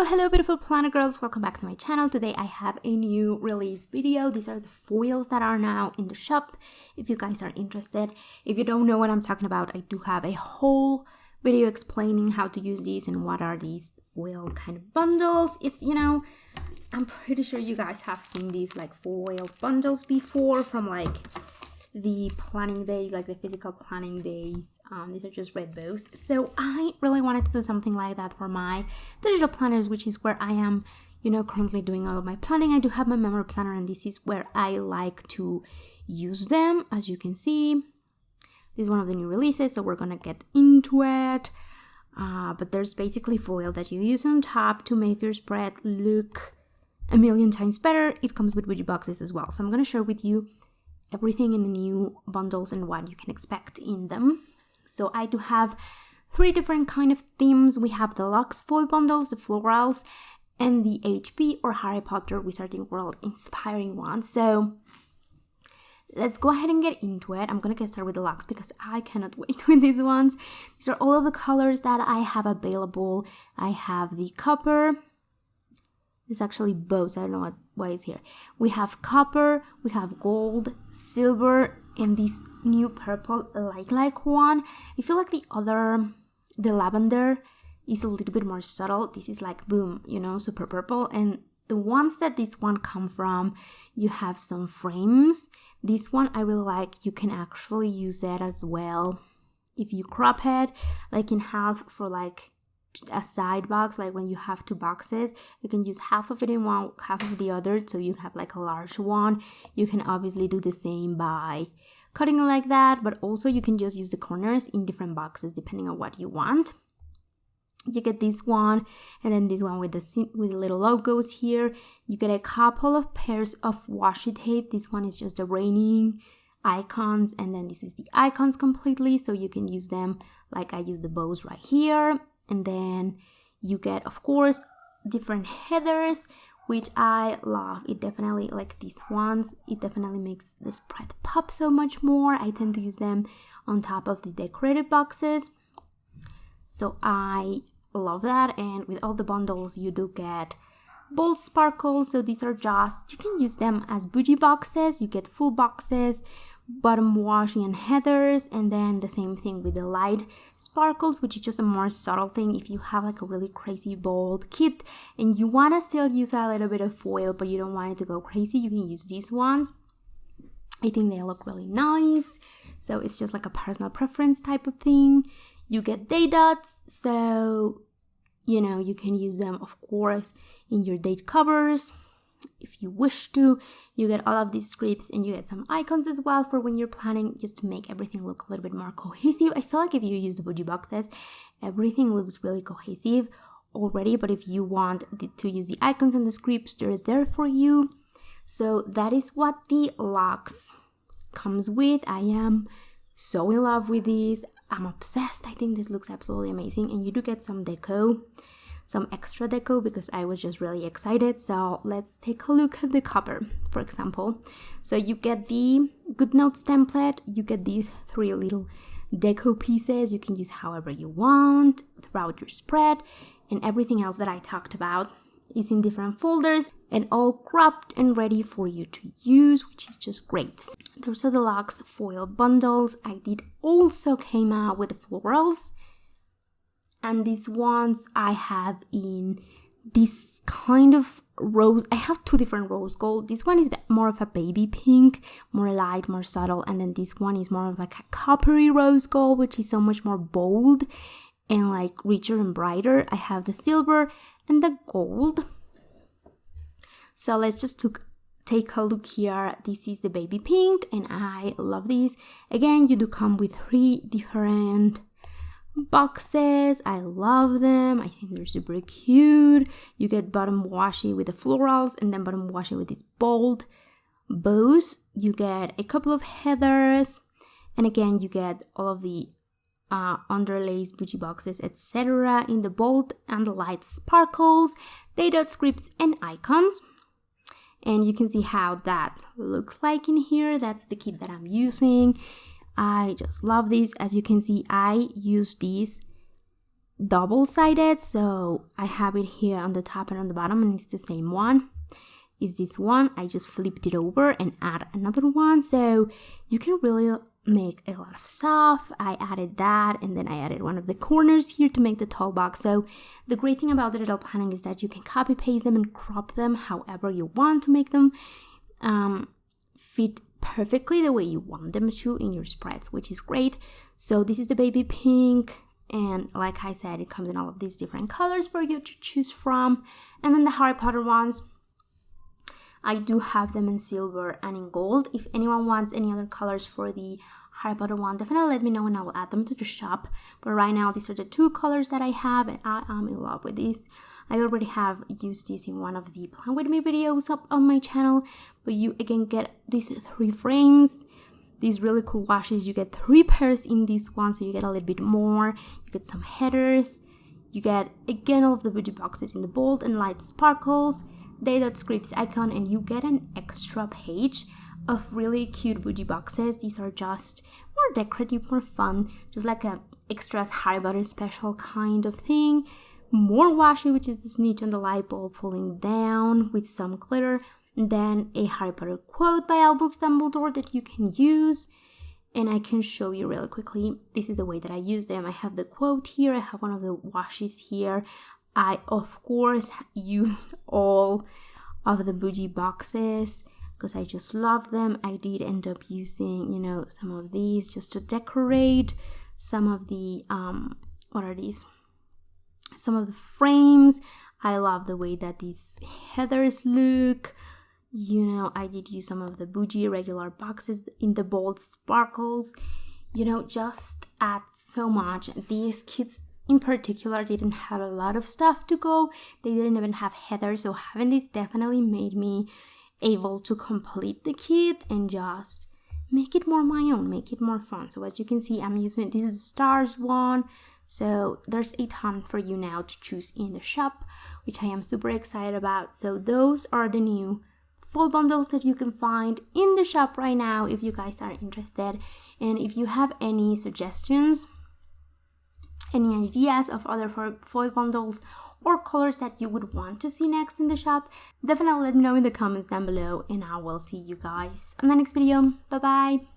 Hello beautiful planner girls, welcome back to my channel. Today I have a new release video. These are the foils that are now in the shop if you guys are interested. If you don't know what I'm talking about, I do have a whole video explaining how to use these and what are these foil kind of bundles. I'm pretty sure you guys have seen these like foil bundles before from like the planning days, like the physical planning days. These are just red bows. So I really wanted to do something like that for my digital planners, which is where I am, currently doing all of my planning. I do have my memory planner, and this is where I like to use them. As you can see, this is one of the new releases, so we're gonna get into it. But there's basically foil that you use on top to make your spread look a million times better. It comes with widget boxes as well. So I'm gonna share with you everything in the new bundles and what you can expect in them. So I do have 3 different kind of themes. We have the Luxe foil bundles, the Florals, and the HP or Harry Potter Wizarding World inspiring one. So let's go ahead and get into it. I'm gonna get started with the Luxe because I cannot wait with these ones. These are all of the colors that I have available. I have the copper. It's actually both, I don't know why it's here. We have copper, we have gold, silver, and this new purple light one. I feel like the lavender is a little bit more subtle. This is like boom, super purple. And the ones that this one come from, you have some frames. This one I really like. You can actually use it as well if you crop it like in half for like a side box. Like when you have 2 boxes, you can use half of it in one, half of the other, so you have like a large one. You can obviously do the same by cutting it like that, but also you can just use the corners in different boxes depending on what you want. You get this one, and then this one with the little logos here. You get a couple of pairs of washi tape. This one is just the raining icons, and then this is the icons completely, so you can use them like I use the bows right here. And then you get, of course, different headers, which I love. It definitely, like these ones, it definitely makes the spread pop so much more. I tend to use them on top of the decorated boxes. So I love that. And with all the bundles, you do get bold sparkles. So these are just, you can use them as bougie boxes. You get full boxes, bottom washi and headers, and then the same thing with the light sparkles, which is just a more subtle thing. If you have like a really crazy bold kit and you want to still use a little bit of foil but you don't want it to go crazy, you can use these ones. I think they look really nice, so it's just like a personal preference type of thing. You get day dots, so you can use them, of course, in your date covers if you wish to. You get all of these scripts, and you get some icons as well for when you're planning, just to make everything look a little bit more cohesive. I feel like if you use the bougie boxes, everything looks really cohesive already, but if you want to use the icons and the scripts, they're there for you. So that is what the Luxe comes with. I am so in love with these. I'm obsessed. I think this looks absolutely amazing, and you do get some extra deco because I was just really excited. So let's take a look at the cover, for example. So you get the Good Notes template, you get these 3 little deco pieces. You can use however you want throughout your spread, and everything else that I talked about is in different folders and all cropped and ready for you to use, which is just great. Those are the Luxe foil bundles. I did also came out with the Florals, and these ones I have in this kind of rose. I have 2 different rose gold. This one is more of a baby pink, more light, more subtle. And then this one is more of like a coppery rose gold, which is so much more bold and like richer and brighter. I have the silver and the gold. So let's just take a look here. This is the baby pink, and I love these. Again, you do come with 3 different boxes. I love them. I think they're super cute. You get bottom washi with the Florals, and then bottom washi with these bold bows. You get a couple of headers, and again you get all of the underlays, bougie boxes, etc. in the bold and light sparkles, data scripts, and icons. And you can see how that looks like in here. That's the kit that I'm using. I just love this. As you can see, I use these double-sided, so I have it here on the top and on the bottom, and it's the same one. Is this one. I just flipped it over and add another one, so you can really make a lot of stuff. I added that, and then I added one of the corners here to make the tall box. So the great thing about digital planning is that you can copy paste them and crop them however you want to make them fit perfectly the way you want them to in your spreads, which is great. So this is the baby pink, and like I said, it comes in all of these different colors for you to choose from. And then the Harry Potter ones, I do have them in silver and in gold. If anyone wants any other colors for the Harry Potter one, definitely let me know and I will add them to the shop. But right now, these are the two colors that I have, and I am in love with these. I already have used this in one of the Plan With Me videos up on my channel, but you again get these 3 frames, these really cool washes. You get 3 pairs in this one, so you get a little bit more. You get some headers. You get again all of the beauty boxes in the bold and light sparkles, Day.scripts icon, and you get an extra page of really cute bougie boxes. These are just more decorative, more fun, just like a extras Harry Potter special kind of thing. More washi, which is the snitch and the light bulb pulling down with some glitter. And then a Harry Potter quote by Albus Dumbledore that you can use. And I can show you really quickly. This is the way that I use them. I have the quote here. I have one of the washes here. I, of course, used all of the bougie boxes because I just love them. I did end up using, some of these just to decorate some of the, what are these? Some of the frames. I love the way that these heathers look. I did use some of the bougie regular boxes in the bold sparkles. Just add so much. These kids in particular didn't have a lot of stuff to go. They didn't even have heathers, so having this definitely made me able to complete the kit and just make it more my own, make it more fun. So as you can see, I'm using, this is a stars one, so there's a ton for you now to choose in the shop, which I am super excited about. So those are the new fall bundles that you can find in the shop right now if you guys are interested. And if you have any suggestions, any ideas of other foil bundles or colors that you would want to see next in the shop, definitely let me know in the comments down below, and I will see you guys in the next video. Bye bye!